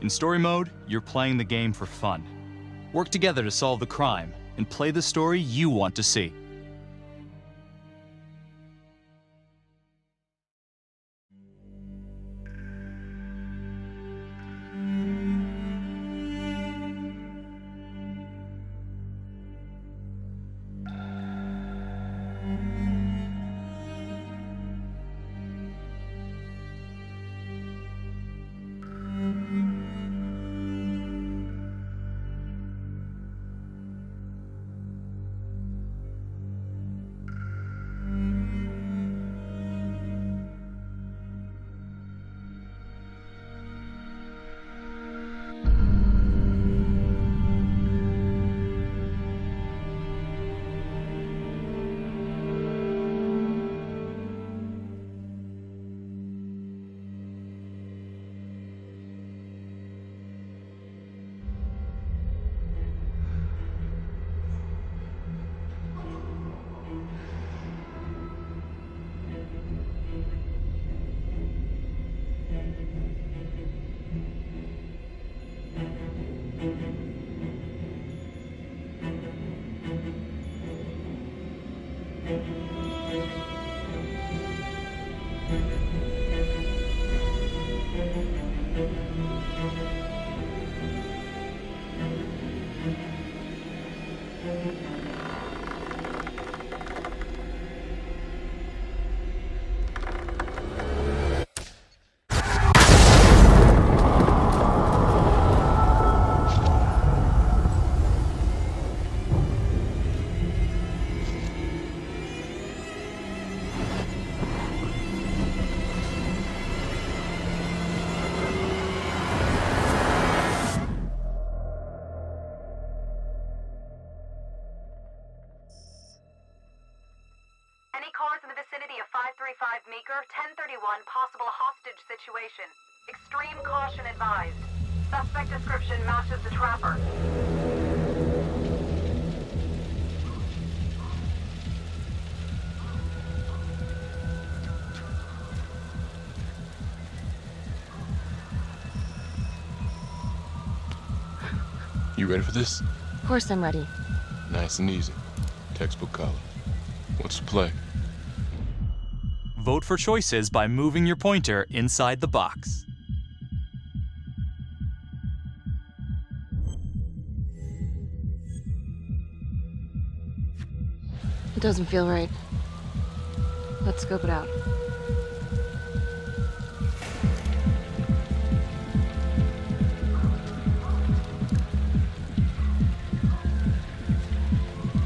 In story mode, you're playing the game for fun. Work together to solve the crime and play the story you want to see. Cars in the vicinity of 535 Meeker, 1031, possible hostage situation. Extreme caution advised. Suspect description matches the trapper. You ready for this? Of course I'm ready. Nice and easy. Textbook color. What's the play? Vote for choices by moving your pointer inside the box. It doesn't feel right. Let's scope it out.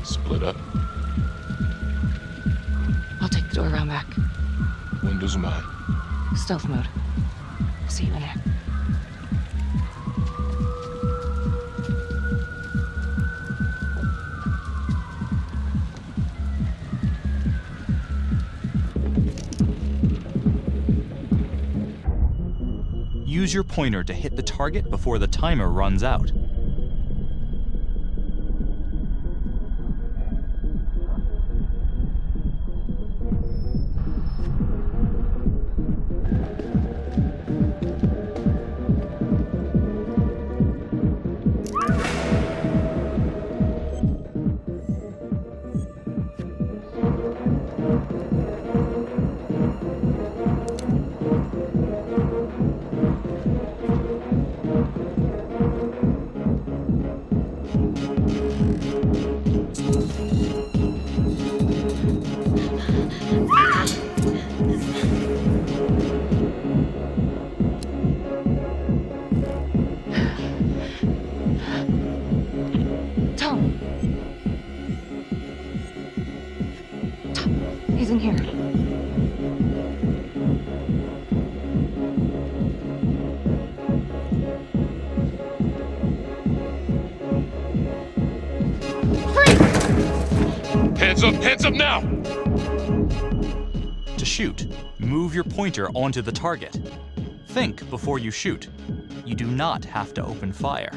Split up. I'll take the door around back. Windows mine. Stealth mode. See you in there. Use your pointer to hit the target before the timer runs out. He's in here. Hands up now! To shoot, move your pointer onto the target. Think before you shoot. You do not have to open fire.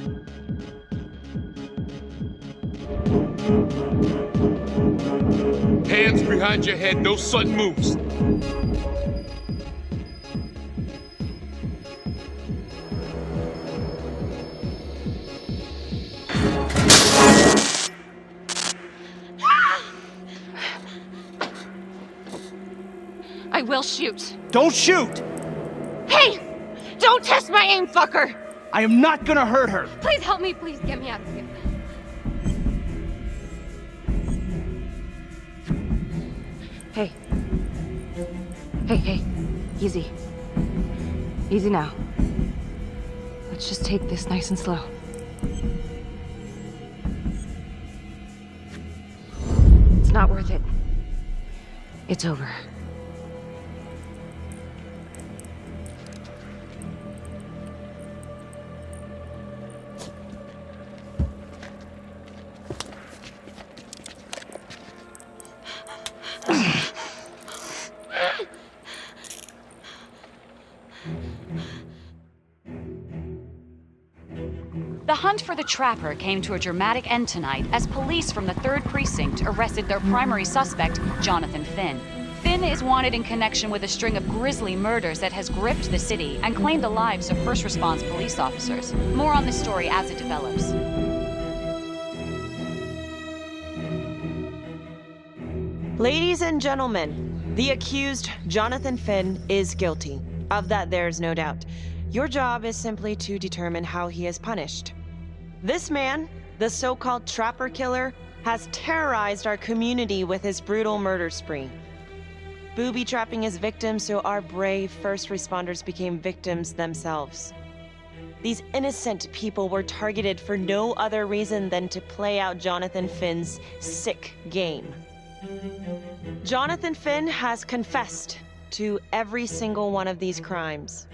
Hands behind your head, no sudden moves. I will shoot. Don't shoot! Hey! Don't test my aim, fucker! I am not gonna hurt her! Please help me, please get me out of here. Hey. Hey. Easy. Easy now. Let's just take this nice and slow. It's not worth it. It's over. The hunt for the Trapper came to a dramatic end tonight as police from the 3rd Precinct arrested their primary suspect, Jonathan Finn. Finn is wanted in connection with a string of grisly murders that has gripped the city and claimed the lives of first response police officers. More on this story as it develops. Ladies and gentlemen, the accused, Jonathan Finn, is guilty. Of that, there's no doubt. Your job is simply to determine how he is punished. This man, the so-called Trapper Killer, has terrorized our community with his brutal murder spree. Booby-trapping his victims so our brave first responders became victims themselves. These innocent people were targeted for no other reason than to play out Jonathan Finn's sick game. Jonathan Finn has confessed to every single one of these crimes.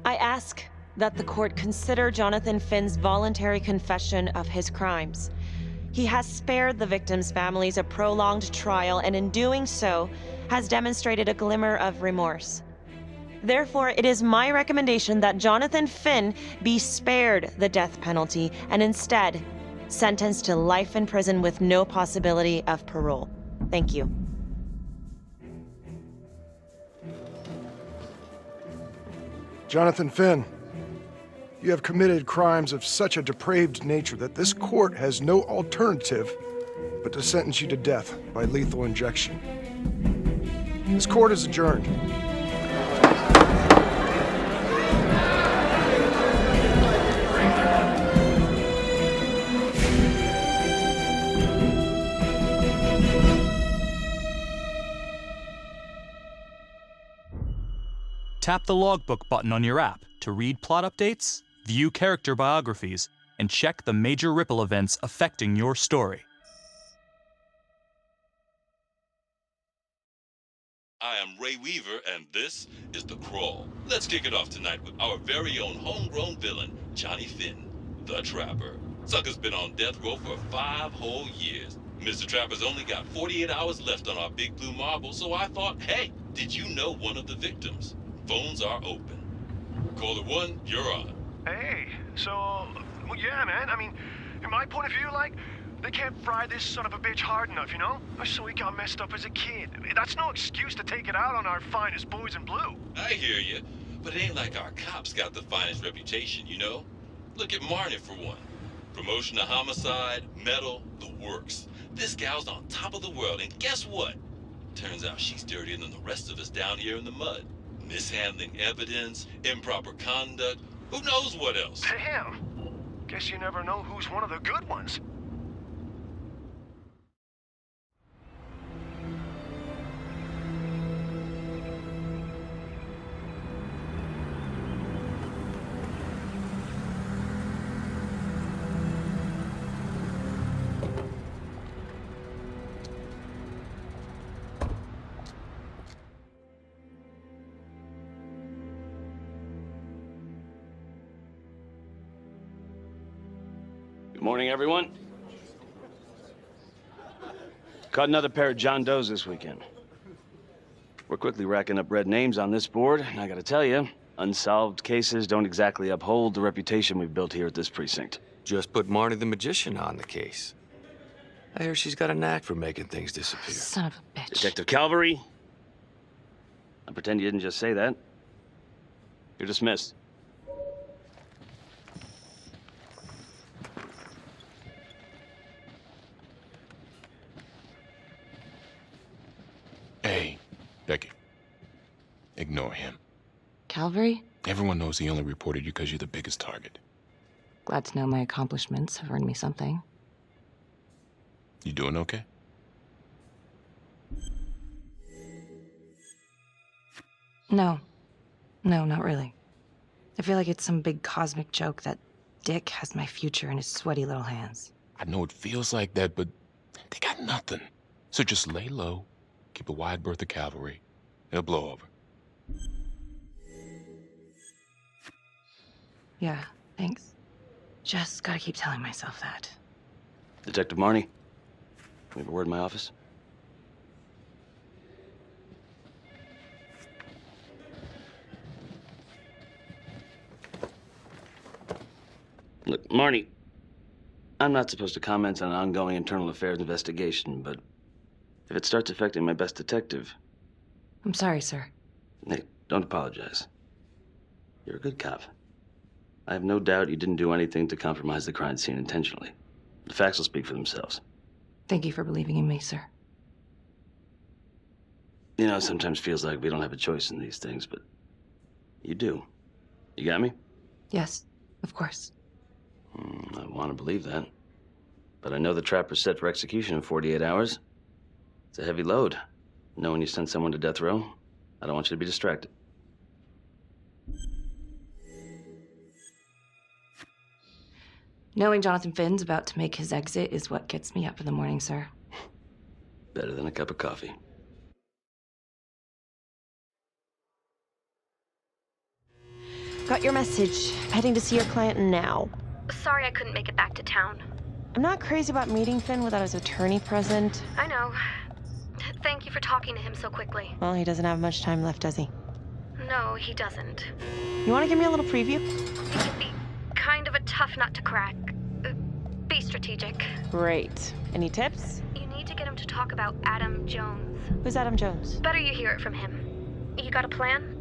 I ask that the court consider Jonathan Finn's voluntary confession of his crimes. He has spared the victims' families a prolonged trial, and in doing so, has demonstrated a glimmer of remorse. Therefore, it is my recommendation that Jonathan Finn be spared the death penalty and instead sentenced to life in prison with no possibility of parole. Thank you. Jonathan Finn, you have committed crimes of such a depraved nature that this court has no alternative but to sentence you to death by lethal injection. This court is adjourned. Tap the logbook button on your app to read plot updates, view character biographies, and check the major ripple events affecting your story. I am Ray Weaver, and this is The Crawl. Let's kick it off tonight with our very own homegrown villain, Johnny Finn, the Trapper. Sucker's been on death row for 5 whole years. Mr. Trapper's only got 48 hours left on our big blue marble, so I thought, hey, did you know one of the victims? Phones are open. Caller 1, you're on. Hey, so, well, yeah, man, I mean, in my point of view, like, they can't fry this son of a bitch hard enough, you know? So he got messed up as a kid. That's no excuse to take it out on our finest boys in blue. I hear you, but it ain't like our cops got the finest reputation, you know? Look at Marnie for one. Promotion to homicide, medal, the works. This gal's on top of the world, and guess what? Turns out she's dirtier than the rest of us down here in the mud. Mishandling evidence, improper conduct, who knows what else? Damn. Guess you never know who's one of the good ones. Good morning, everyone. Caught another pair of John Does this weekend. We're quickly racking up red names on this board, and I gotta tell you, unsolved cases don't exactly uphold the reputation we've built here at this precinct. Just put Marnie the Magician on the case. I hear she's got a knack for making things disappear. Son of a bitch. Detective Calvary, I pretend you didn't just say that. You're dismissed. Hey, Becky. Ignore him. Calvary? Everyone knows he only reported you because you're the biggest target. Glad to know my accomplishments have earned me something. You doing okay? No. No, not really. I feel like it's some big cosmic joke that Dick has my future in his sweaty little hands. I know it feels like that, but they got nothing. So just lay low, keep a wide berth of cavalry. It'll blow over. Yeah, thanks. Just gotta keep telling myself that. Detective Marnie, we have a word in my office. Look, Marnie, I'm not supposed to comment on an ongoing internal affairs investigation, but if it starts affecting my best detective... I'm sorry, sir. Hey, don't apologize. You're a good cop. I have no doubt you didn't do anything to compromise the crime scene intentionally. The facts will speak for themselves. Thank you for believing in me, sir. You know, it sometimes feels like we don't have a choice in these things, but you do. You got me? Yes, of course. I want to believe that. But I know the trapper's set for execution in 48 hours. It's a heavy load. Knowing you sent someone to death row, I don't want you to be distracted. Knowing Jonathan Finn's about to make his exit is what gets me up in the morning, sir. Better than a cup of coffee. Got your message. Heading to see your client now. Sorry I couldn't make it back to town. I'm not crazy about meeting Finn without his attorney present. I know. Thank you for talking to him so quickly. Well, he doesn't have much time left, does he? No, he doesn't. You want to give me a little preview? He can be kind of a tough nut to crack. Be strategic. Great. Any tips? You need to get him to talk about Adam Jones. Who's Adam Jones? Better you hear it from him. You got a plan?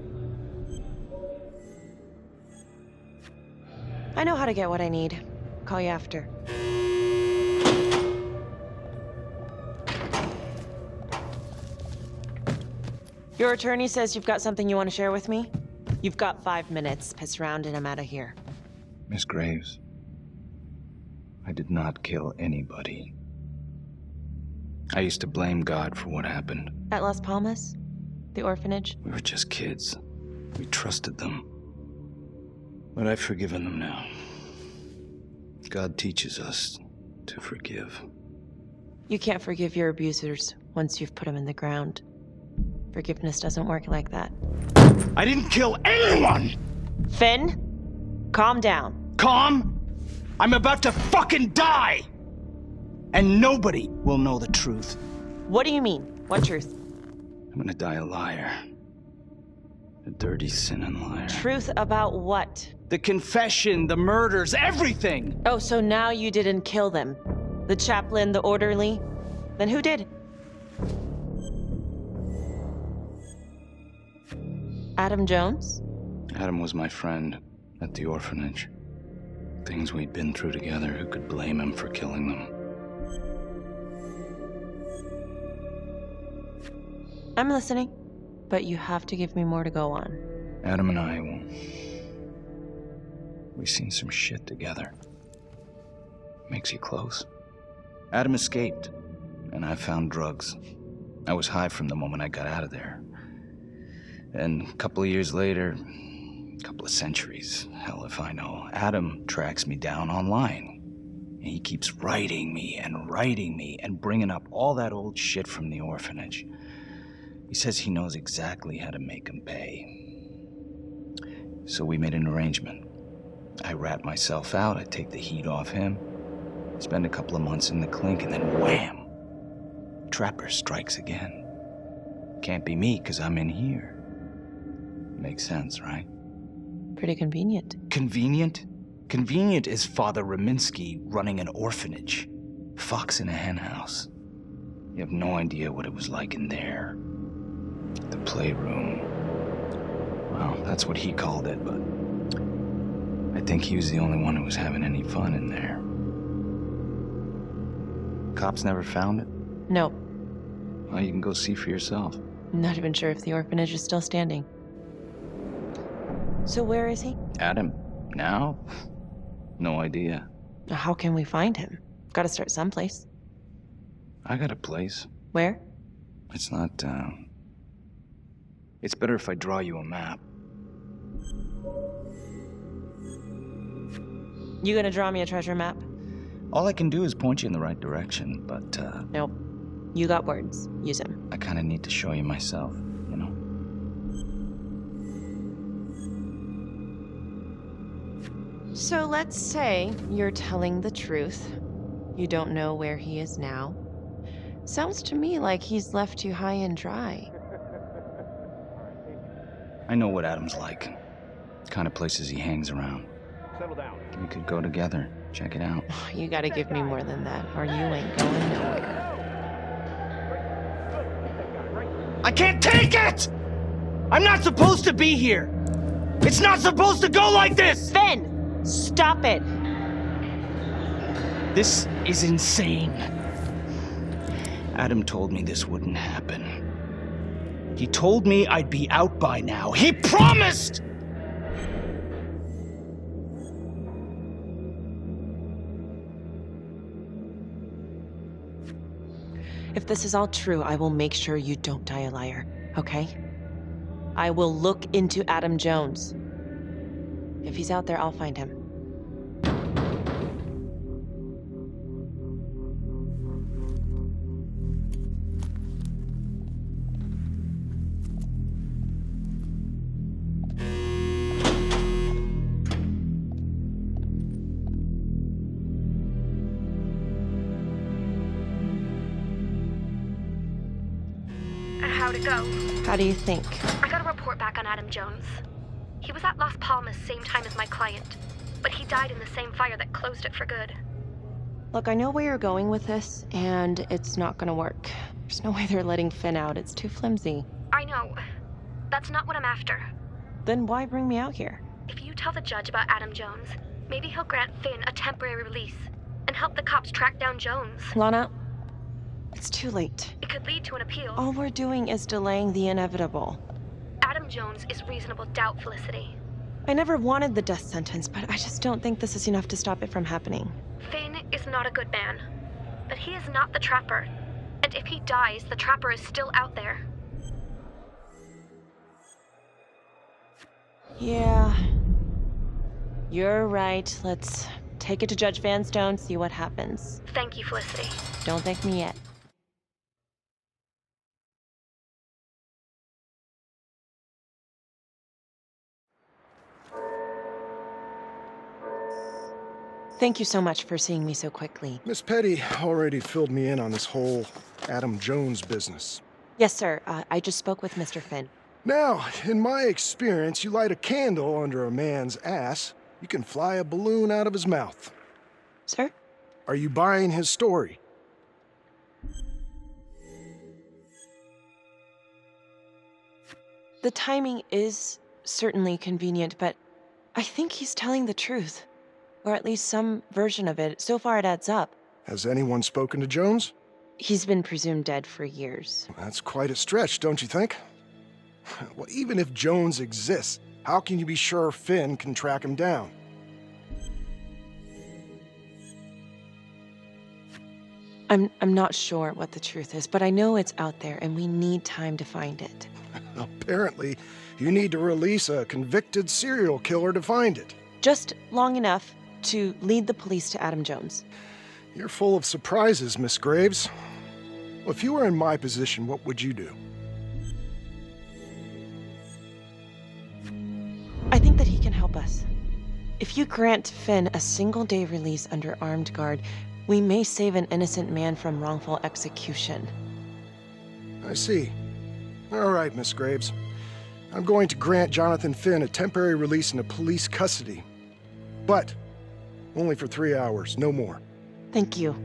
I know how to get what I need. Call you after. Your attorney says you've got something you want to share with me? You've got 5 minutes. Piss around and I'm out of here. Miss Graves, I did not kill anybody. I used to blame God for what happened. At Las Palmas? The orphanage? We were just kids. We trusted them. But I've forgiven them now. God teaches us to forgive. You can't forgive your abusers once you've put them in the ground. Forgiveness doesn't work like that. I didn't kill anyone! Finn, calm down. Calm? I'm about to fucking die! And nobody will know the truth. What do you mean? What truth? I'm gonna die a liar. A dirty, sinning liar. Truth about what? The confession, the murders, everything! Oh, so now you didn't kill them? The chaplain, the orderly? Then who did? Adam Jones? Adam was my friend at the orphanage. Things we'd been through together, who could blame him for killing them? I'm listening, but you have to give me more to go on. Adam and I, we've seen some shit together. Makes you close. Adam escaped, and I found drugs. I was high from the moment I got out of there. And a couple of years later, a couple of centuries, hell if I know, Adam tracks me down online. And he keeps writing me and bringing up all that old shit from the orphanage. He says he knows exactly how to make him pay. So we made an arrangement. I rat myself out, I take the heat off him, spend a couple of months in the clink, and then wham! Trapper strikes again. Can't be me, 'cause I'm in here. Makes sense, right? Pretty convenient. Convenient? Convenient is Father Raminsky running an orphanage. Fox in a hen house. You have no idea what it was like in there. The playroom. Well, that's what he called it, but I think he was the only one who was having any fun in there. Cops never found it? No. Well, you can go see for yourself. I'm not even sure if the orphanage is still standing. So where is he? Adam, now? No idea. How can we find him? Gotta start someplace. I got a place. Where? It's not, It's better if I draw you a map. You gonna draw me a treasure map? All I can do is point you in the right direction, but, Nope. You got words. Use them. I kinda need to show you myself, you know? So let's say you're telling the truth. You don't know where he is now. Sounds to me like he's left you high and dry. I know what Adam's like. The kind of places he hangs around. Settle down. We could go together. Check it out. You gotta give me more than that, or you ain't going nowhere. I can't take it! I'm not supposed to be here! It's not supposed to go like this! Finn! Stop it! This is insane. Adam told me this wouldn't happen. He told me I'd be out by now. He promised! If this is all true, I will make sure you don't die a liar, okay? I will look into Adam Jones. If he's out there, I'll find him. How'd it go? How do you think? I got a report back on Adam Jones. He was at Las Palmas same time as my client, but he died in the same fire that closed it for good. Look, I know where you're going with this, and it's not gonna work. There's no way they're letting Finn out. It's too flimsy. I know. That's not what I'm after. Then why bring me out here? If you tell the judge about Adam Jones, maybe he'll grant Finn a temporary release and help the cops track down Jones. Lana, it's too late. It could lead to an appeal. All we're doing is delaying the inevitable. Adam Jones is reasonable doubt, Felicity. I never wanted the death sentence, but I just don't think this is enough to stop it from happening. Finn is not a good man, but he is not the Trapper. And if he dies, the Trapper is still out there. Yeah. You're right. Let's take it to Judge Vanstone, see what happens. Thank you, Felicity. Don't thank me yet. Thank you so much for seeing me so quickly. Miss Petty already filled me in on this whole Adam Jones business. Yes, sir. I just spoke with Mr. Finn. Now, in my experience, you light a candle under a man's ass, you can fly a balloon out of his mouth. Sir? Are you buying his story? The timing is certainly convenient, but I think he's telling the truth. Or at least some version of it. So far it adds up. Has anyone spoken to Jones? He's been presumed dead for years. That's quite a stretch, don't you think? Well, even if Jones exists, how can you be sure Finn can track him down? I'm not sure what the truth is, but I know it's out there and we need time to find it. Apparently, you need to release a convicted serial killer to find it. Just long enough to lead the police to Adam Jones. You're full of surprises, Miss Graves. Well, if you were in my position, what would you do? I think that he can help us. If you grant Finn a single-day release under armed guard, we may save an innocent man from wrongful execution. I see. All right, Miss Graves. I'm going to grant Jonathan Finn a temporary release into police custody. But only for 3 hours, no more. Thank you.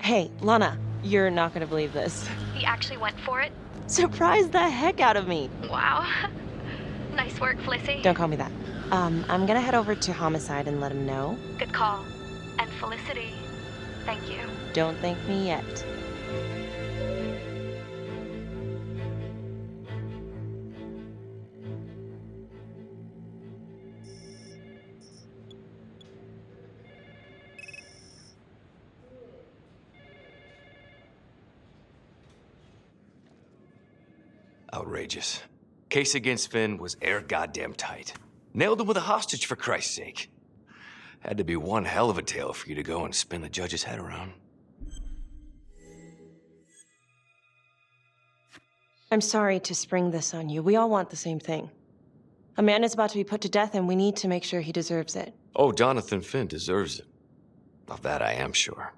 Hey, Lana, you're not gonna believe this. He actually went for it? Surprised the heck out of me. Wow. Nice work, Felicity. Don't call me that. I'm gonna head over to Homicide and let him know. Good call. And Felicity, thank you. Don't thank me yet. Outrageous. Case against Finn was air goddamn tight. Nailed him with a hostage, for Christ's sake. Had to be one hell of a tale for you to go and spin the judge's head around. I'm sorry to spring this on you. We all want the same thing. A man is about to be put to death, and we need to make sure he deserves it. Oh, Jonathan Finn deserves it. Of that I am sure.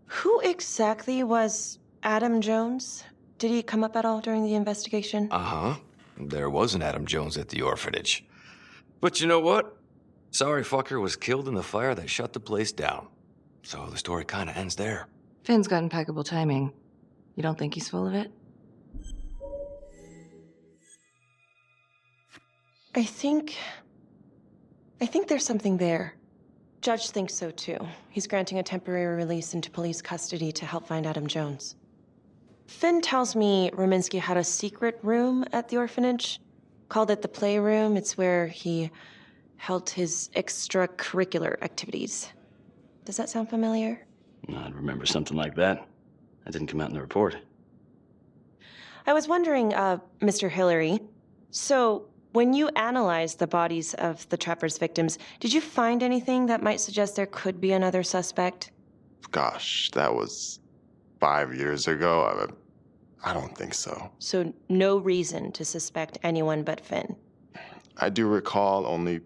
Who exactly was Adam Jones? Did he come up at all during the investigation? Uh-huh. There was an Adam Jones at the orphanage. But you know what? Sorry fucker was killed in the fire that shut the place down. So the story kind of ends there. Finn's got impeccable timing. You don't think he's full of it? I think there's something there. Judge thinks so too. He's granting a temporary release into police custody to help find Adam Jones. Finn tells me Rominsky had a secret room at the orphanage. Called it the playroom. It's where he held his extracurricular activities. Does that sound familiar? I'd remember something like that. That didn't come out in the report. I was wondering, Mr. Hillary, so when you analyzed the bodies of the Trapper's victims, did you find anything that might suggest there could be another suspect? Gosh, that was 5 years ago. I don't think so. So no reason to suspect anyone but Finn? I do recall only,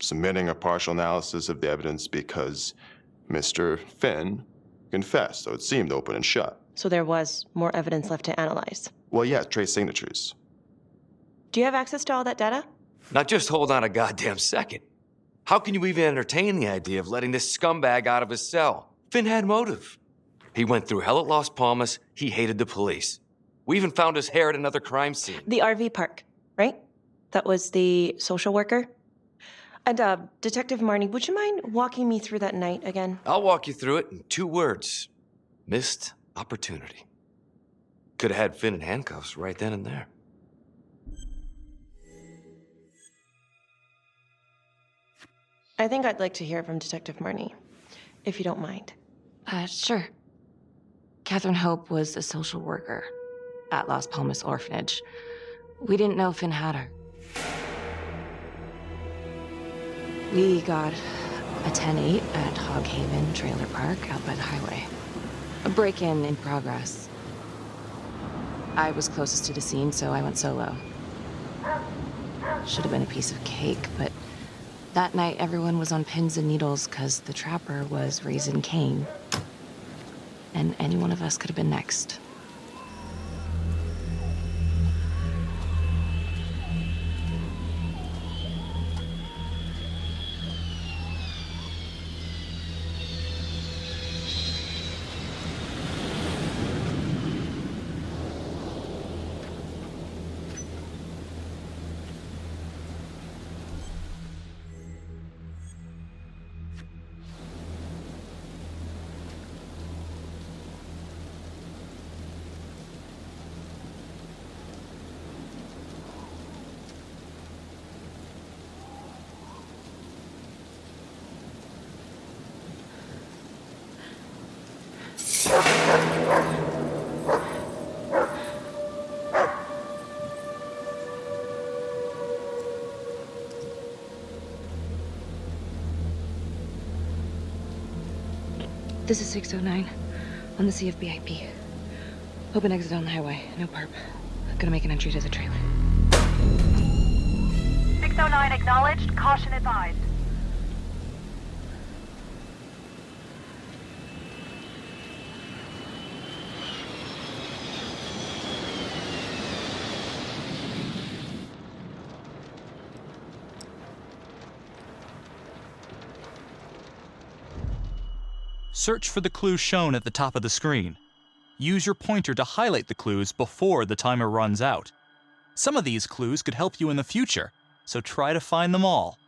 submitting a partial analysis of the evidence because Mr. Finn confessed, so it seemed open and shut. So there was more evidence left to analyze? Well, yeah, trace signatures. Do you have access to all that data? Now just hold on a goddamn second. How can you even entertain the idea of letting this scumbag out of his cell? Finn had motive. He went through hell at Las Palmas. He hated the police. We even found his hair at another crime scene. The RV park, right? That was the social worker? And, Detective Marnie, would you mind walking me through that night again? I'll walk you through it in 2 words. Missed opportunity. Could have had Finn in handcuffs right then and there. I think I'd like to hear from Detective Marnie, if you don't mind. Sure. Catherine Hope was a social worker at Las Palmas Orphanage. We didn't know Finn had her. We got a 10-8 at Hog Haven Trailer Park out by the highway. A break-in in progress. I was closest to the scene, so I went solo. Should have been a piece of cake, but that night everyone was on pins and needles because the Trapper was raising Cain. And any one of us could have been next. This is 609 on the CFBIP. Open exit on the highway, no perp. Gonna make an entry to the trailer. 609 acknowledged, caution advised. Search for the clues shown at the top of the screen. Use your pointer to highlight the clues before the timer runs out. Some of these clues could help you in the future, so try to find them all.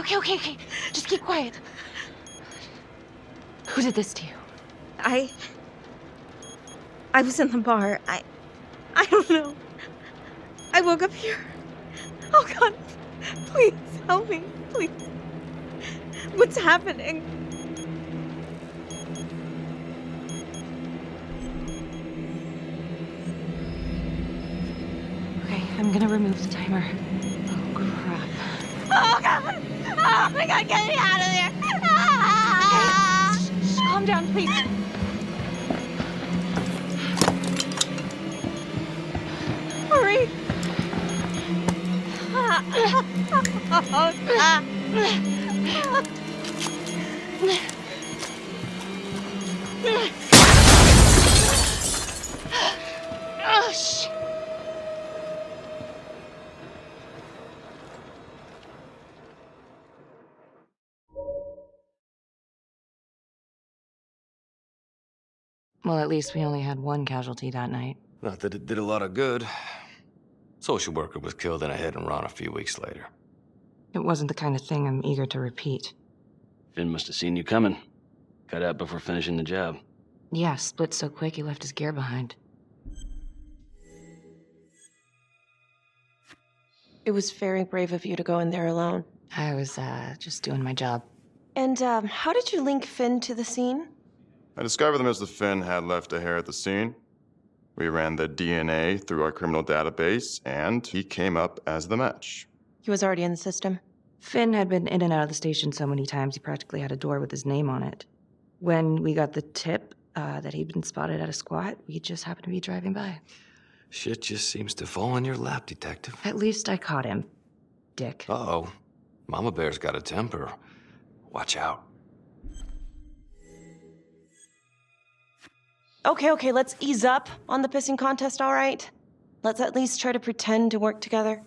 Okay. Just keep quiet. Who did this to you? I was in the bar. I don't know. I woke up here. Oh God, please help me, please. What's happening? Okay, I'm gonna remove the timer. Oh, crap. Oh God! Oh my God, get me out of there! Okay, shh, calm down, please. Hurry! Oh, shit. Well, at least we only had one casualty that night. Not that it did a lot of good. Social worker was killed in a hit and run a few weeks later. It wasn't the kind of thing I'm eager to repeat. Finn must have seen you coming. Cut out before finishing the job. Yeah, split so quick he left his gear behind. It was very brave of you to go in there alone. I was, just doing my job. And, how did you link Finn to the scene? I discovered that Mr. Finn had left a hair at the scene. We ran the DNA through our criminal database, and he came up as the match. He was already in the system. Finn had been in and out of the station so many times he practically had a door with his name on it. When we got the tip that he'd been spotted at a squat, we just happened to be driving by. Shit just seems to fall in your lap, Detective. At least I caught him, dick. Uh-oh. Mama Bear's got a temper. Watch out. Okay, let's ease up on the pissing contest, all right? Let's at least try to pretend to work together.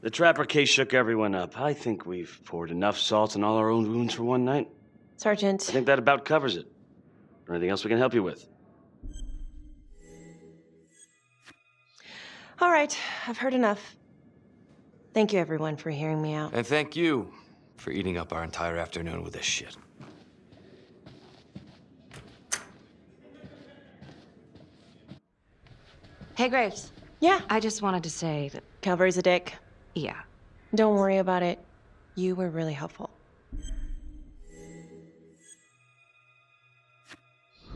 The Trapper case shook everyone up. I think we've poured enough salt on all our own wounds for one night. Sergeant. I think that about covers it. Anything else we can help you with? All right, I've heard enough. Thank you, everyone, for hearing me out. And thank you for eating up our entire afternoon with this shit. Hey, Graves. Yeah? I just wanted to say that... Calvary's a dick. Yeah. Don't worry about it. You were really helpful.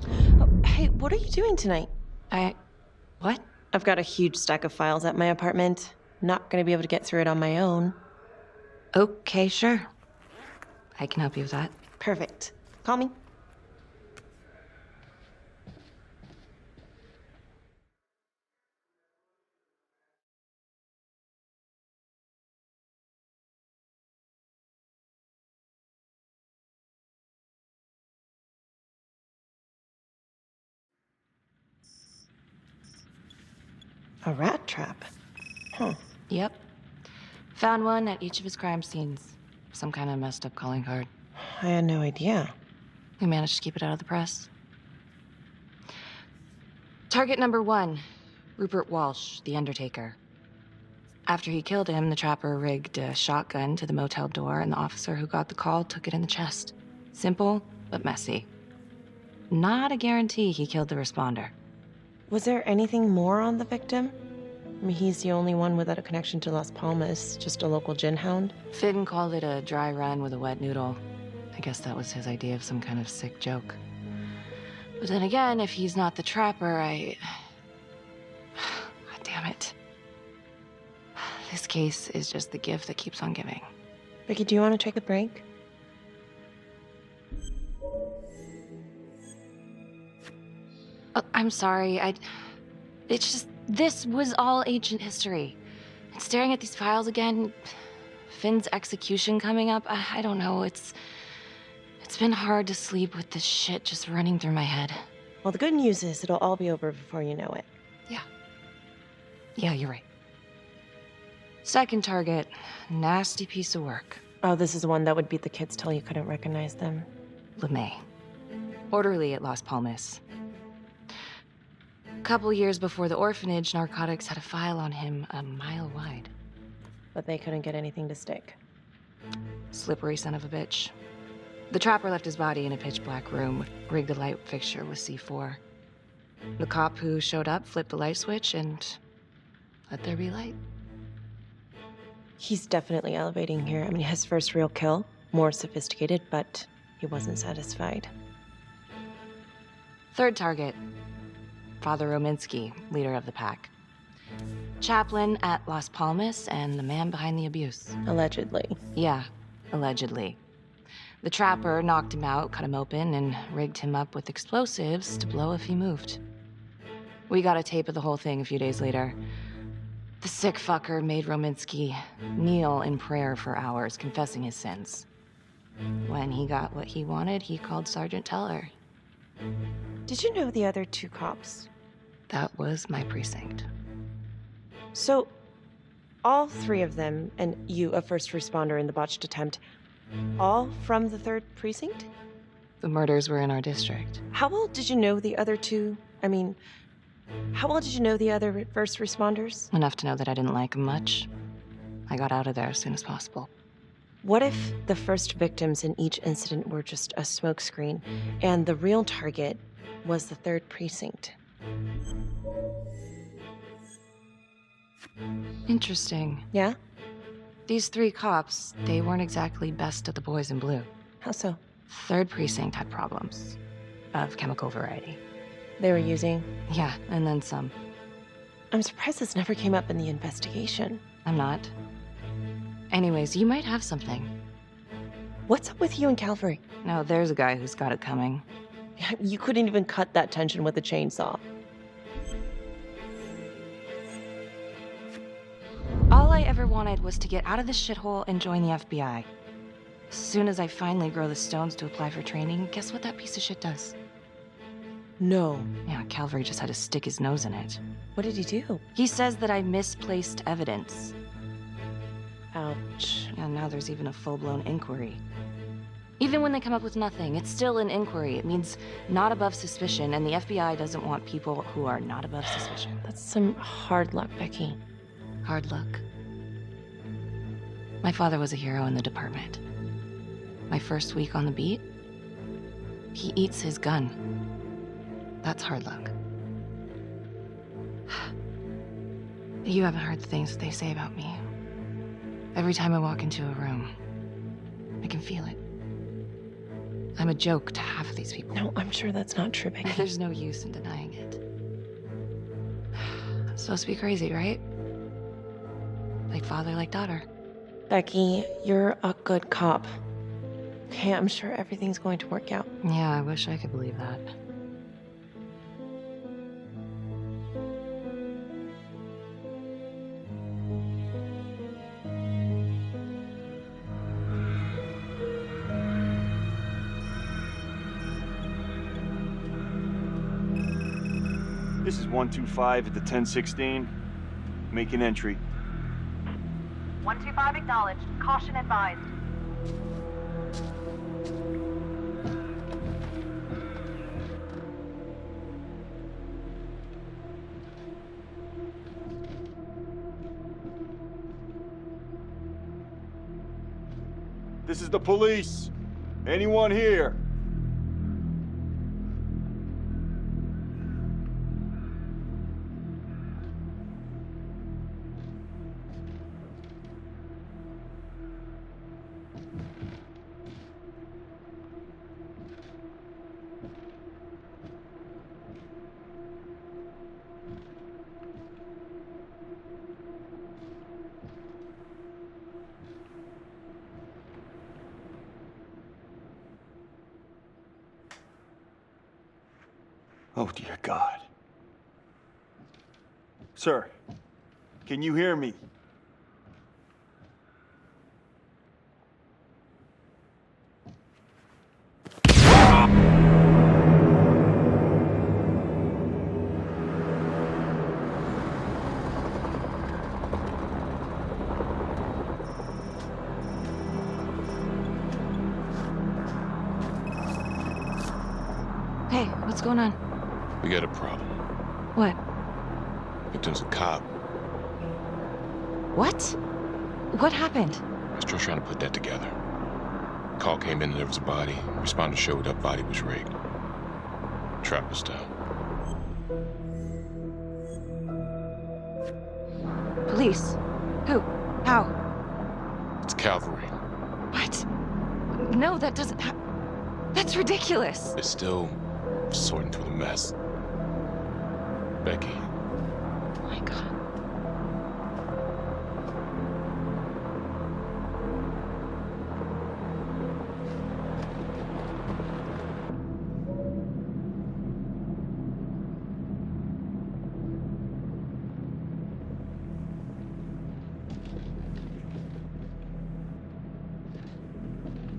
Oh, hey, what are you doing tonight? What? I've got a huge stack of files at my apartment. Not gonna be able to get through it on my own. Okay, sure. I can help you with that. Perfect. Call me. A rat trap? Huh. Yep. Found one at each of his crime scenes. Some kind of messed up calling card. I had no idea. We managed to keep it out of the press. Target number 1, Rupert Walsh, the Undertaker. After he killed him, the trapper rigged a shotgun to the motel door, and the officer who got the call took it in the chest. Simple, but messy. Not a guarantee he killed the responder. Was there anything more on the victim? I mean, he's the only one without a connection to Las Palmas, just a local gin hound. Finn called it a dry run with a wet noodle. I guess that was his idea of some kind of sick joke. But then again, if he's not the trapper, God damn it. This case is just the gift that keeps on giving. Vicky, do you want to take a break? I'm sorry, it's just, this was all ancient history. And staring at these files again, Finn's execution coming up, I don't know, it's been hard to sleep with this shit just running through my head. Well, the good news is it'll all be over before you know it. Yeah, you're right. Second target, nasty piece of work. Oh, this is the one that would beat the kids till you couldn't recognize them. LeMay. Orderly at Las Palmas. A couple years before the orphanage, narcotics had a file on him a mile wide. but they couldn't get anything to stick. Slippery son of a bitch. The trapper left his body in a pitch-black room, rigged the light fixture with C4. The cop who showed up flipped the light switch and let there be light. He's definitely elevating here. I mean, his first real kill, more sophisticated, but he wasn't satisfied. Third target, Father Rominsky, leader of the pack. Chaplain at Las Palmas and the man behind the abuse. Allegedly. Yeah, allegedly. The trapper knocked him out, cut him open, and rigged him up with explosives to blow if he moved. We got a tape of the whole thing a few days later. The sick fucker made Rominsky kneel in prayer for hours, confessing his sins. When he got what he wanted, he called Sergeant Teller. Did you know the other two cops? That was my precinct. So, all three of them, and you, a first responder in the botched attempt, all from the 3rd precinct? The murders were in our district. How well did you know the other two? I mean, how well did you know the other first responders? Enough to know that I didn't like them much. I got out of there as soon as possible. What if the first victims in each incident were just a smokescreen, and the real target was the 3rd precinct? Interesting. Yeah? These 3 cops, they weren't exactly best of the boys in blue. How so? 3rd precinct had problems. Of chemical variety. They were using? Yeah, and then some. I'm surprised this never came up in the investigation. I'm not. Anyways, you might have something. What's up with you and Calvary? No, there's a guy who's got it coming. You couldn't even cut that tension with a chainsaw. All I ever wanted was to get out of this shithole and join the FBI. As soon as I finally grow the stones to apply for training, guess what that piece of shit does? No. Yeah, Calvary just had to stick his nose in it. What did he do? He says that I misplaced evidence. Ouch. Yeah, now there's even a full-blown inquiry. Even when they come up with nothing, it's still an inquiry. It means not above suspicion, and the FBI doesn't want people who are not above suspicion. That's some hard luck, Becky. Hard luck. My father was a hero in the department. My first week on the beat, he eats his gun. That's hard luck. You haven't heard the things that they say about me. Every time I walk into a room, I can feel it. I'm a joke to half of these people. No, I'm sure that's not true, Becky. There's no use in denying it. I'm supposed to be crazy, right? Like father, like daughter. Becky, you're a good cop. Okay, I'm sure everything's going to work out. Yeah, I wish I could believe that. This is 125 at the 1016. Make an entry. 125 acknowledged. Caution advised. This is the police. Anyone here? Oh, dear God. Sir, can you hear me? Hey, what's going on? We got a problem. What? Victim's a cop. What? What happened? I was still trying to put that together. Call came in and there was a body. Responder showed up, body was rigged. Trap was down. Police? Who? How? It's cavalry. What? No, that doesn't That's ridiculous. They're still sorting through the mess. Becky. Oh my God.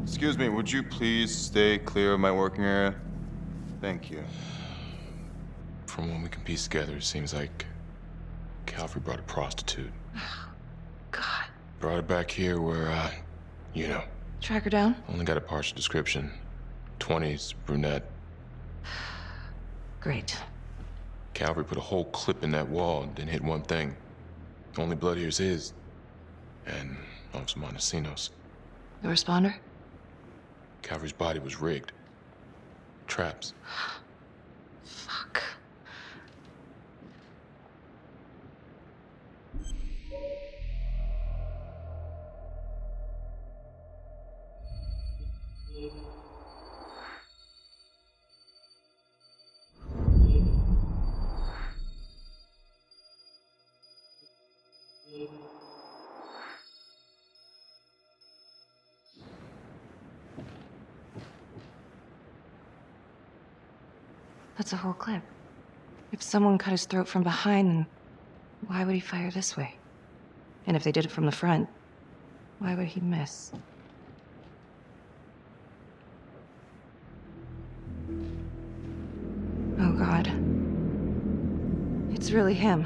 Excuse me, would you please stay clear of my working area? Thank you. From what we can piece together, it seems like Calvary brought a prostitute. God. Brought her back here where, you know. Track her down? Only got a partial description. 20s, brunette. Great. Calvary put a whole clip in that wall and didn't hit one thing. Only blood here's his. And Officer Montesinos. The responder? Calvary's body was rigged. Traps. Fuck. That's a whole clip. If someone cut his throat from behind, then why would he fire this way? And if they did it from the front, why would he miss? Oh, God. It's really him.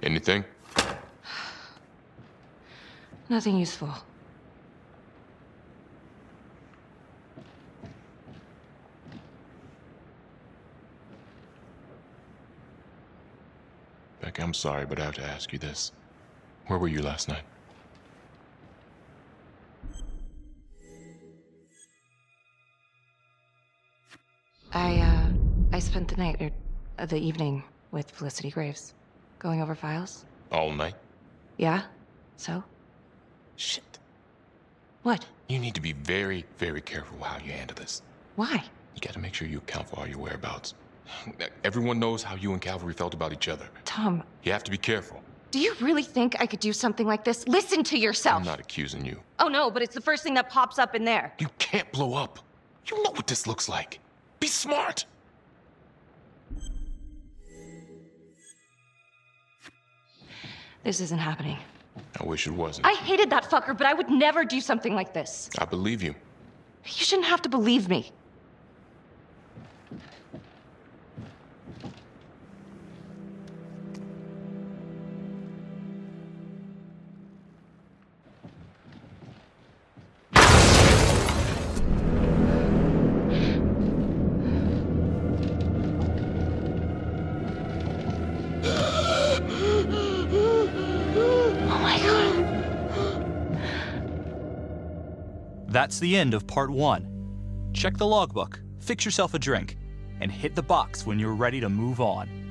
Anything? Nothing useful. Beck, I'm sorry, but I have to ask you this. Where were you last night? I spent the night, or the evening, with Felicity Graves. Going over files? All night? Yeah? So? Shit. What? You need to be very, very careful how you handle this. Why? You gotta make sure you account for all your whereabouts. Everyone knows how you and Calvary felt about each other. Tom. You have to be careful. Do you really think I could do something like this? Listen to yourself! I'm not accusing you. Oh no, but it's the first thing that pops up in there. You can't blow up. You know what this looks like. Be smart. This isn't happening. I wish it wasn't. I hated that fucker, but I would never do something like this. I believe you. You shouldn't have to believe me. That's the end of part 1. Check the logbook, fix yourself a drink, and hit the box when you're ready to move on.